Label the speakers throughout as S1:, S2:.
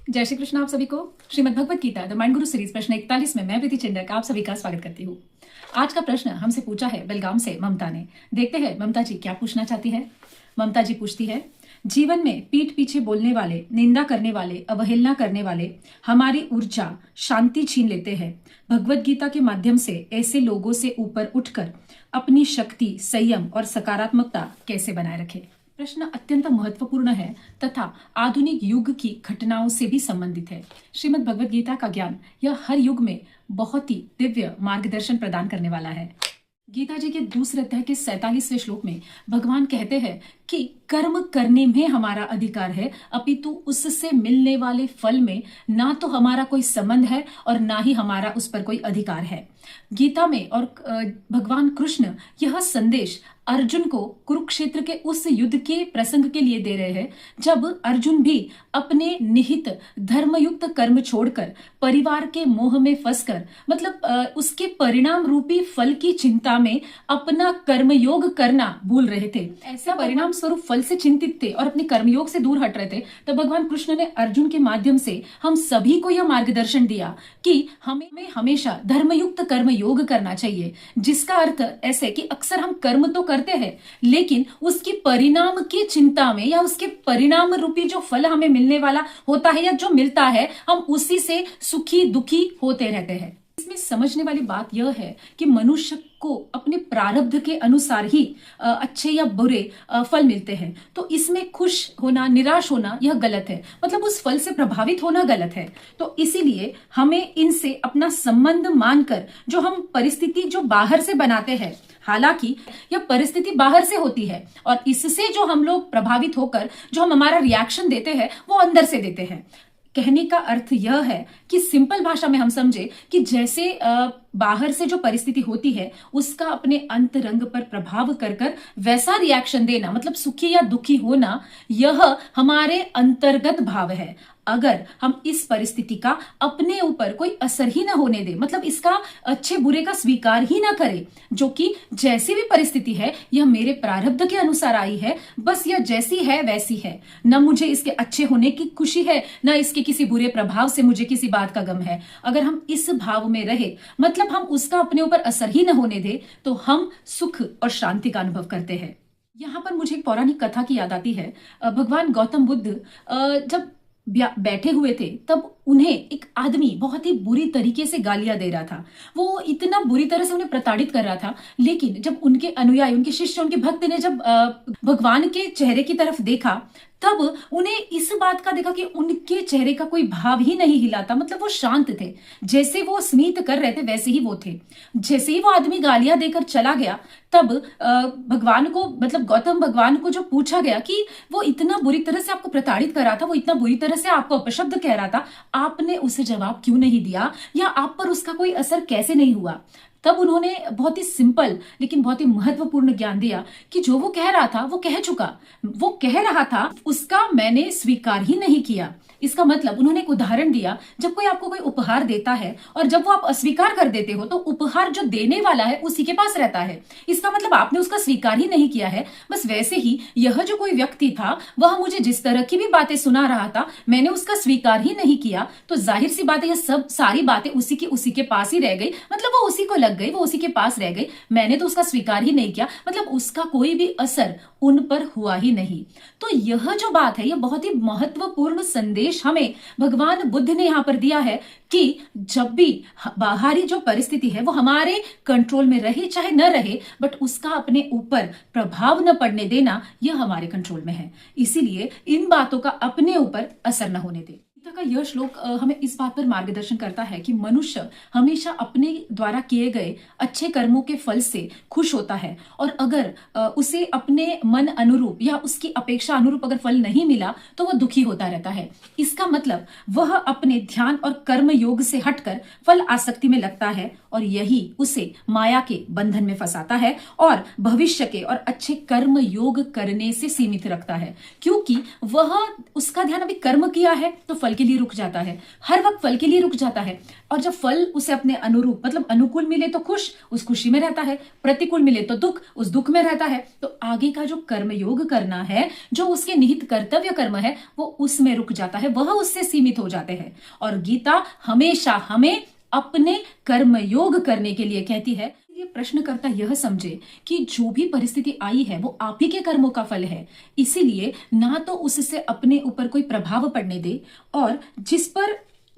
S1: जय श्री कृष्ण। आप सभी को Shrimad Bhagavad Gita the mind Guru series प्रश्न 41 में मैं प्रीति चिंडक आप सभी का स्वागत करती हूँ। आज का प्रश्न हमसे पूछा है बेलगाम से ममता ने। देखते हैं ममता जी क्या पूछना चाहती है। ममता जी पूछती है, जीवन में पीठ पीछे बोलने वाले, निंदा करने वाले, अवहेलना करने वाले हमारी ऊर्जा, शांति छीन लेते हैं। भगवत गीता के माध्यम से ऐसे लोगों से ऊपर उठकर अपनी शक्ति, संयम और सकारात्मकता कैसे बनाए रखें। प्रश्न अत्यंत महत्वपूर्ण है तथा आधुनिक युग की घटनाओं से भी संबंधित है। श्रीमद् भगवत गीता का ज्ञान यह हर युग में बहुत ही दिव्य मार्गदर्शन प्रदान करने वाला है। गीता जी के दूसरे अध्याय के 47वें श्लोक में भगवान कहते हैं कि कर्म करने में हमारा अधिकार है, अपितु उससे मिलने वाले फल में ना तो हमारा कोई संबंध है और ना ही हमारा उस पर कोई अधिकार है। गीता में और भगवान कृष्ण यह संदेश अर्जुन को कुरुक्षेत्र के उस युद्ध के प्रसंग के लिए दे रहे हैं जब अर्जुन भी अपने निहित धर्मयुक्त कर्म छोड़कर परिवार के मोह में फंसकर मतलब उसके परिणाम रूपी फल की चिंता में अपना कर्मयोग करना भूल रहे थे। ऐसा परिणाम स्वरूप फल से चिंतित थे और अपने कर्मयोग से दूर हट रहे थे। तब भगवान कृष्ण ने अर्जुन के माध्यम से हम सभी को यह मार्गदर्शन दिया कि हमें हमेशा धर्मयुक्त कर्म योग करना चाहिए, जिसका अर्थ ऐसे कि अक्सर हम कर्म तो करते हैं लेकिन उसकी परिणाम की चिंता में या उसके परिणाम रूपी जो फल हमें मिलने वाला होता है या जो मिलता है हम उसी से सुखी दुखी होते रहते हैं। इसमें समझने वाली बात यह है कि मनुष्य को अपने प्रारब्ध के अनुसार ही अच्छे या बुरे फल मिलते हैं। तो इसमें खुश होना, निराश होना यह गलत है, मतलब उस फल से प्रभावित होना गलत है। तो इसीलिए हमें इनसे अपना संबंध मानकर जो हम परिस्थिति जो बाहर से बनाते हैं, हालांकि यह परिस्थिति बाहर से होती है और इससे जो हम लोग प्रभावित होकर जो हम हमारा रिएक्शन देते हैं वो अंदर से देते हैं। कहने का अर्थ यह है कि सिंपल भाषा में हम समझे कि जैसे बाहर से जो परिस्थिति होती है उसका अपने अंतरंग पर प्रभाव कर वैसा रिएक्शन देना, मतलब सुखी या दुखी होना, यह हमारे अंतर्गत भाव है। अगर हम इस परिस्थिति का अपने ऊपर कोई असर ही ना होने दे, मतलब इसका अच्छे बुरे का स्वीकार ही ना करें, जो कि जैसी भी परिस्थिति है यह मेरे प्रारब्ध के अनुसार आई है, बस यह जैसी है वैसी है, न मुझे इसके अच्छे होने की खुशी है न इसके किसी बुरे प्रभाव से मुझे किसी बात का गम है। अगर हम इस भाव में रहे, मतलब हम उसका अपने ऊपर असर ही न होने दे, तो हम सुख और शांति का अनुभव करते हैं। यहाँ पर मुझे एक पौराणिक कथा की याद आती है। भगवान गौतम बुद्ध जब बैठे हुए थे तब उन्हें एक आदमी बहुत ही बुरी तरीके से गालियां दे रहा था। वो इतना बुरी तरह से उन्हें प्रताड़ित कर रहा था, लेकिन जब उनके अनुयायी, उनके शिष्य, उनके भक्त ने जब भगवान के चेहरे की तरफ देखा तब उन्हें इस बात का देखा कि उनके चेहरे का कोई भाव ही नहीं हिला था, मतलब वो शांत थे। जैसे वो स्मित कर रहे थे वैसे ही वो थे। जैसे ही वो आदमी गालियां देकर चला गया तब भगवान को, मतलब गौतम भगवान को जो पूछा गया कि वो इतना बुरी तरह से आपको प्रताड़ित कर रहा था, वो इतना बुरी तरह से आपको अपशब्द कह रहा था, आपने उसे जवाब क्यों नहीं दिया या आप पर उसका कोई असर कैसे नहीं हुआ। तब उन्होंने बहुत ही सिंपल लेकिन बहुत ही महत्वपूर्ण ज्ञान दिया कि जो वो कह रहा था वो कह चुका, वो कह रहा था उसका मैंने स्वीकार ही नहीं किया। इसका मतलब उन्होंने एक उदाहरण दिया, जब कोई आपको कोई उपहार देता है और जब वो आप अस्वीकार कर देते हो तो उपहार जो देने वाला है उसी के पास रहता है। इसका मतलब आपने उसका स्वीकार ही नहीं किया है। बस वैसे ही यह जो कोई व्यक्ति था वह मुझे जिस तरह की भी बातें सुना रहा था, मैंने उसका स्वीकार ही नहीं किया, तो जाहिर सी बात है यह सब सारी बातें उसी के पास ही रह गई, मतलब वो उसी को लग गई, वो उसी के पास रह गई। मैंने तो उसका स्वीकार ही नहीं किया, मतलब उसका कोई भी असर उन पर हुआ ही नहीं। तो यह जो बात है यह बहुत ही महत्वपूर्ण संदेश हमें भगवान बुद्ध ने यहां पर दिया है कि जब भी बाहरी जो परिस्थिति है वो हमारे कंट्रोल में रहे चाहे न रहे, बट उसका अपने ऊपर प्रभाव न पड़ने देना यह हमारे कंट्रोल में है। इसीलिए इन बातों का अपने ऊपर असर न होने दे। गीता का यह श्लोक हमें इस बात पर मार्गदर्शन करता है कि मनुष्य हमेशा अपने द्वारा किए गए अच्छे कर्मों के फल से खुश होता है और अगर उसे अपने मन अनुरूप या उसकी अपेक्षा अनुरूप अगर फल नहीं मिला तो वह दुखी होता रहता है। इसका मतलब वह अपने ध्यान और कर्म योग से हटकर फल आसक्ति में लगता है और यही उसे माया के बंधन में फंसाता है और भविष्य के और अच्छे कर्म योग करने से सीमित रखता है, क्योंकि वह उसका ध्यान अभी कर्म किया है तो फल की के लिए रुक जाता है, हर वक्त फल के लिए रुक जाता है। और जब फल उसे अपने अनुरूप मतलब अनुकूल मिले तो खुश, उस खुशी में रहता है, प्रतिकूल मिले तो दुख, उस दुख में रहता है। तो आगे का जो कर्म योग करना है, जो उसके निहित कर्तव्य कर्म है, वो उसमें रुक जाता है, वह उससे सीमित हो जाते हैं। और गीता हमेशा हमें अपने कर्म योग करने के लिए कहती है। ये प्रश्नकर्ता यह समझे कि जो भी परिस्थिति आई है वो आप ही के कर्मों का फल है, इसीलिए ना तो उससे अपने ऊपर कोई प्रभाव पड़ने दे, और जिस पर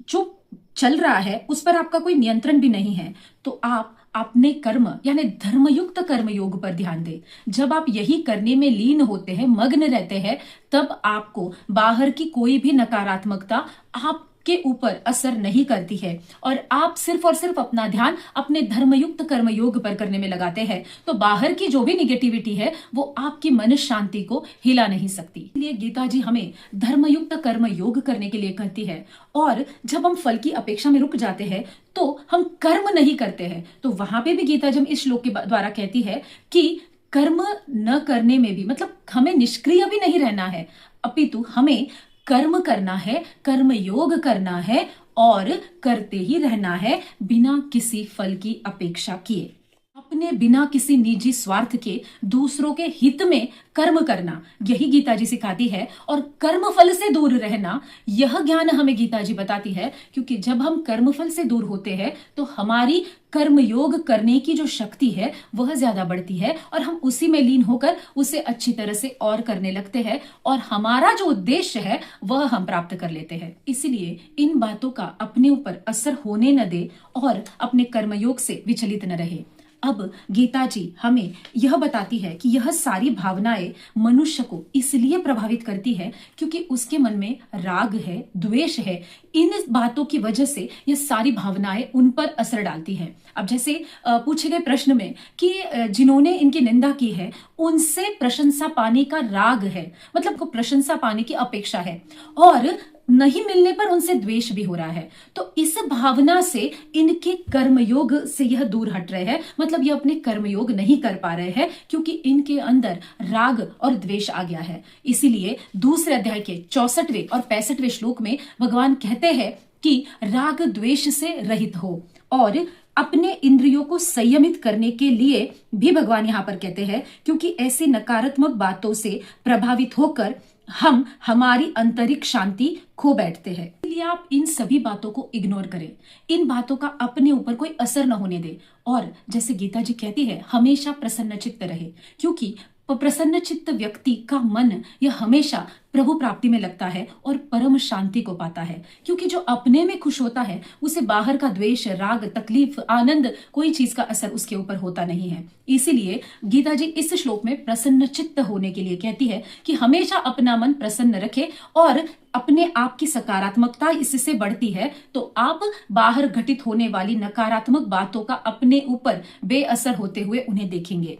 S1: जो चल रहा है उस पर आपका कोई नियंत्रण भी नहीं है। तो आप अपने कर्म यानी धर्मयुक्त कर्म योग पर ध्यान दें। जब आप यही करने में लीन होते हैं, मग्न रहते हैं, तब आपको बाहर की कोई भी नकारात्मकता आप के ऊपर असर नहीं करती है, और आप सिर्फ और सिर्फ अपना ध्यान अपने धर्मयुक्त कर्म योग पर करने में लगाते हैं। तो बाहर की जो भी निगेटिविटी है वो आपकी मन शांति को हिला नहीं सकती। इसलिए गीता जी हमें धर्मयुक्त कर्म योग करने के लिए कहती है। और जब हम फल की अपेक्षा में रुक जाते हैं तो हम कर्म नहीं करते हैं। तो वहां पे भी गीता जी इस श्लोक के द्वारा कहती है कि कर्म न करने में भी मतलब हमें निष्क्रिय भी नहीं रहना है, अपितु हमें कर्म करना है, कर्म योग करना है और करते ही रहना है बिना किसी फल की अपेक्षा किए। अपने बिना किसी निजी स्वार्थ के दूसरों के हित में कर्म करना, यही गीता जी सिखाती है। और कर्म फल से दूर रहना, यह ज्ञान हमें गीता जी बताती है। क्योंकि जब हम कर्म फल से दूर होते हैं तो हमारी कर्म योग करने की जो शक्ति है वह ज्यादा बढ़ती है, और हम उसी में लीन होकर उसे अच्छी तरह से और करने लगते हैं, और हमारा जो उद्देश्य है वह हम प्राप्त कर लेते हैं। इसलिए इन बातों का अपने ऊपर असर होने न दे और अपने कर्मयोग से विचलित न रहे। अब गीता जी हमें यह बताती है कि यह सारी भावनाएं मनुष्य को इसलिए प्रभावित करती है क्योंकि उसके मन में राग है, द्वेष है। इन बातों की वजह से यह सारी भावनाएं उन पर असर डालती हैं। अब जैसे पूछे गए प्रश्न में कि जिन्होंने इनकी निंदा की है उनसे प्रशंसा पाने का राग है, मतलब को प्रशंसा पाने की अपेक्षा है, और नहीं मिलने पर उनसे द्वेष भी हो रहा है। तो इस भावना से इनके कर्मयोग से यह दूर हट रहे हैं, मतलब यह अपने कर्मयोग नहीं कर पा रहे हैं क्योंकि इनके अंदर राग और द्वेष आ गया है। इसीलिए दूसरे अध्याय के 64वें और 65वें श्लोक में भगवान कहते हैं कि राग द्वेष से रहित हो, और अपने इंद्रियों को संयमित करने के लिए भी भगवान यहाँ पर कहते हैं, क्योंकि ऐसी नकारात्मक बातों से प्रभावित होकर हम हमारी आंतरिक शांति खो बैठते हैं। इसलिए आप इन सभी बातों को इग्नोर करें, इन बातों का अपने ऊपर कोई असर न होने दें, और जैसे गीता जी कहती है हमेशा प्रसन्न चित्त रहे, क्योंकि प्रसन्न चित्त व्यक्ति का मन यह हमेशा प्रभु प्राप्ति में लगता है और परम शांति को पाता है। क्योंकि जो अपने में खुश होता है उसे बाहर का द्वेष, राग, तकलीफ, आनंद, कोई चीज का असर उसके ऊपर होता नहीं है। इसीलिए गीता जी इस श्लोक में प्रसन्न चित्त होने के लिए कहती है कि हमेशा अपना मन प्रसन्न रखे, और अपने आप की सकारात्मकता इससे बढ़ती है तो आप बाहर घटित होने वाली नकारात्मक बातों का अपने ऊपर बेअसर होते हुए उन्हें देखेंगे।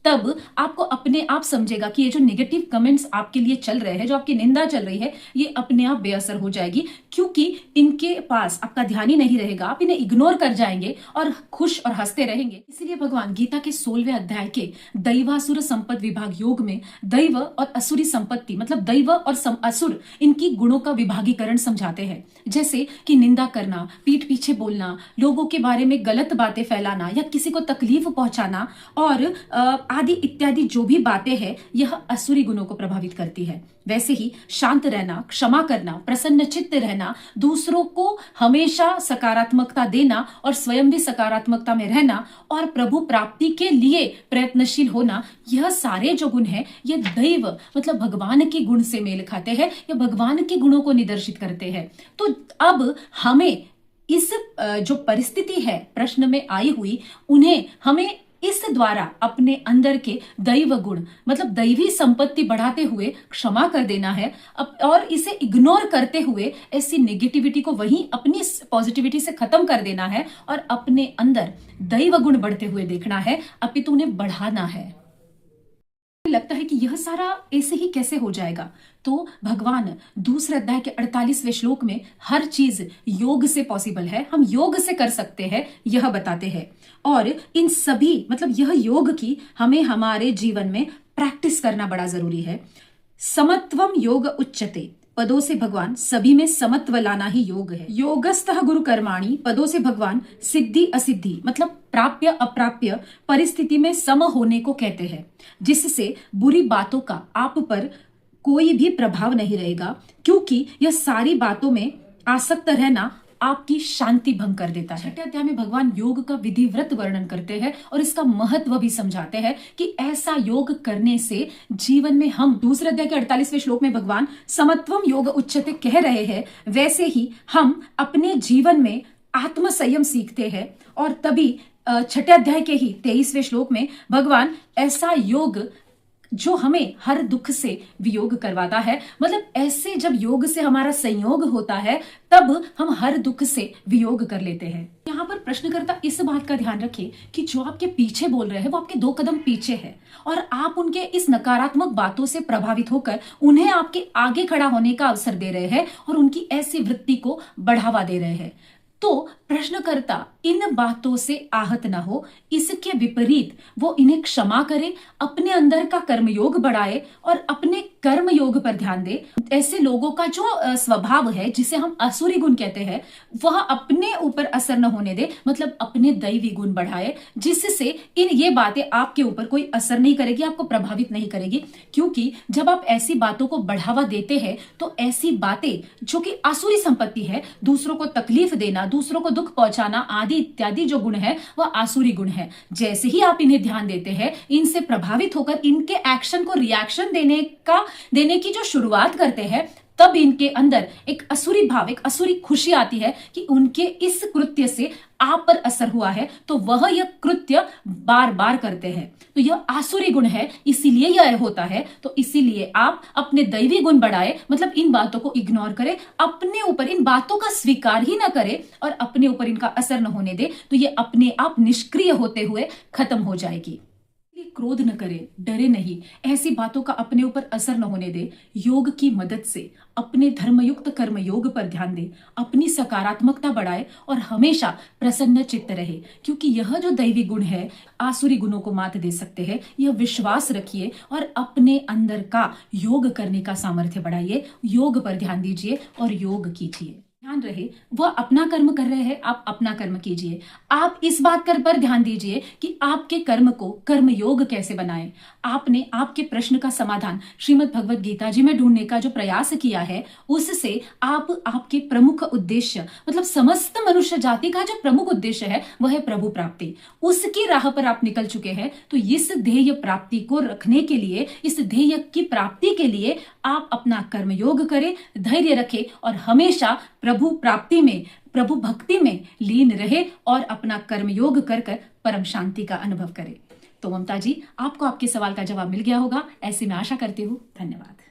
S1: तब आपको अपने आप समझेगा कि ये जो नेगेटिव कमेंट्स आपके लिए चल रहे हैं, जो आपकी निंदा चल रही है, ये अपने आप बेअसर हो जाएगी, क्योंकि इनके पास आपका ध्यान ही नहीं रहेगा, आप इन्हें इग्नोर कर जाएंगे और खुश और हंसते रहेंगे। इसीलिए भगवान गीता के 16वें अध्याय के दैवासुर संपत्ति विभाग योग में दैव और असुरी संपत्ति मतलब दैव और असुर इनकी गुणों का विभागीकरण समझाते हैं। जैसे कि निंदा करना, पीठ पीछे बोलना, लोगों के बारे में गलत बातें फैलाना या किसी को तकलीफ पहुंचाना और आदि इत्यादि जो भी बातें हैं यह असुरी गुणों को प्रभावित करती है। वैसे ही शांत रहना, क्षमा करना, प्रसन्न चित्त रहना, दूसरों को हमेशा सकारात्मकता देना और स्वयं भी सकारात्मकता में रहना और प्रभु प्राप्ति के लिए प्रयत्नशील होना, यह सारे जो गुण हैं ये दैव मतलब भगवान के गुण से मेल खाते हैं या भगवान के गुणों को निदर्शित करते हैं। तो अब हमें इस जो परिस्थिति है प्रश्न में आई हुई, उन्हें हमें इस द्वारा अपने अंदर के दैव गुण मतलब दैवी संपत्ति बढ़ाते हुए क्षमा कर देना है और इसे इग्नोर करते हुए ऐसी नेगेटिविटी को वहीं अपनी पॉजिटिविटी से खत्म कर देना है और अपने अंदर दैव गुण बढ़ते हुए देखना है, अपितु उन्हें बढ़ाना है। लगता है कि यह सारा ऐसे ही कैसे हो जाएगा, तो भगवान दूसरे अध्याय के 48वें श्लोक में हर चीज योग से पॉसिबल है, हम योग से कर सकते हैं यह बताते हैं। और इन सभी मतलब यह योग की हमें हमारे जीवन में प्रैक्टिस करना बड़ा जरूरी है। समत्वम योग उच्यते, पदों से भगवान सभी में समत्व लाना ही योग है। योगस्थः गुरु कर्माणि पदों से भगवान सिद्धि असिद्धि मतलब प्राप्य अप्राप्य परिस्थिति में सम होने को कहते हैं, जिससे बुरी बातों का आप पर कोई भी प्रभाव नहीं रहेगा, क्योंकि यह सारी बातों में आसक्त रहना आपकी शांति भंग कर देता है। छठे अध्याय में भगवान योग का विधिव्रत वर्णन करते हैं और इसका महत्व भी समझाते हैं कि ऐसा योग करने से जीवन में हम, दूसरे अध्याय के 48वें श्लोक में भगवान समत्वम योग उच्यते कह रहे हैं, वैसे ही हम अपने जीवन में आत्म संयम सीखते हैं। और तभी छठे अध्याय के ही 23वें श्लोक में भगवान ऐसा योग जो हमें हर दुख से वियोग करवाता है, मतलब ऐसे जब योग से हमारा संयोग होता है तब हम हर दुख से वियोग कर लेते हैं। यहाँ पर प्रश्नकर्ता इस बात का ध्यान रखे कि जो आपके पीछे बोल रहे हैं वो आपके 2 कदम पीछे है और आप उनके इस नकारात्मक बातों से प्रभावित होकर उन्हें आपके आगे खड़ा होने का अवसर दे रहे हैं और उनकी ऐसी वृत्ति को बढ़ावा दे रहे हैं। तो प्रश्नकर्ता इन बातों से आहत न हो, इसके विपरीत वो इन्हें क्षमा करे, अपने अंदर का कर्मयोग बढ़ाए और अपने कर्म योग पर ध्यान दे। ऐसे लोगों का जो स्वभाव है, जिसे हम आसुरी गुण कहते हैं, वह अपने ऊपर असर न होने दे, मतलब अपने दैवी गुण बढ़ाए, जिससे ये बातें आपके ऊपर कोई असर नहीं करेगी, आपको प्रभावित नहीं करेगी। क्योंकि जब आप ऐसी बातों को बढ़ावा देते हैं तो ऐसी बातें जो कि आसुरी संपत्ति है, दूसरों को तकलीफ देना, दूसरों को दुख पहुंचाना आदि इत्यादि जो गुण है वह आसुरी गुण है। जैसे ही आप इन्हें ध्यान देते हैं, इनसे प्रभावित होकर इनके एक्शन को रिएक्शन देने की जो शुरुआत करते हैं, तब इनके अंदर एक असुरी भाव, एक असुरी खुशी आती है कि उनके इस कृत्य से आप पर असर हुआ है, तो वह यह कृत्य बार बार करते हैं। तो यह आसुरी गुण है, इसीलिए यह होता है। तो इसीलिए आप अपने दैवी गुण बढ़ाए, मतलब इन बातों को इग्नोर करें, अपने ऊपर इन बातों का स्वीकार ही ना करें और अपने ऊपर इनका असर न होने दे, तो ये अपने आप निष्क्रिय होते हुए खत्म हो जाएगी। क्रोध न करे, डरे नहीं, ऐसी बातों का अपने ऊपर असर न होने दे। योग की मदद से अपने धर्मयुक्त कर्म योग पर ध्यान दे, अपनी सकारात्मकता बढ़ाए और हमेशा प्रसन्न चित्त रहे, क्योंकि यह जो दैवी गुण है आसुरी गुणों को मात दे सकते हैं। यह विश्वास रखिए और अपने अंदर का योग करने का सामर्थ्य बढ़ाइए, योग पर ध्यान दीजिए और योग कीजिए। ध्यान रहे वह अपना कर्म कर रहे हैं, आप अपना कर्म कीजिए। आप इस बात पर ध्यान दीजिए कि आपके कर्म को कर्म योग कैसे बनाएं। आपने आपके प्रश्न का समाधान श्रीमद् भगवद गीता जी में ढूंढने का जो प्रयास किया है, उससे आप आपके प्रमुख उद्देश्य, मतलब समस्त मनुष्य जाति का जो प्रमुख उद्देश्य है वह है प्रभु प्राप्ति, उसकी राह पर आप निकल चुके हैं। तो इस ध्येय प्राप्ति को रखने के लिए, इस ध्येय की प्राप्ति के लिए आप अपना कर्म योग करें, धैर्य रखें और हमेशा प्रभु प्राप्ति में, प्रभु भक्ति में लीन रहे और अपना कर्मयोग कर परम शांति का अनुभव करे। तो ममता जी, आपको आपके सवाल का जवाब मिल गया होगा, ऐसे मैं आशा करती हूँ। धन्यवाद।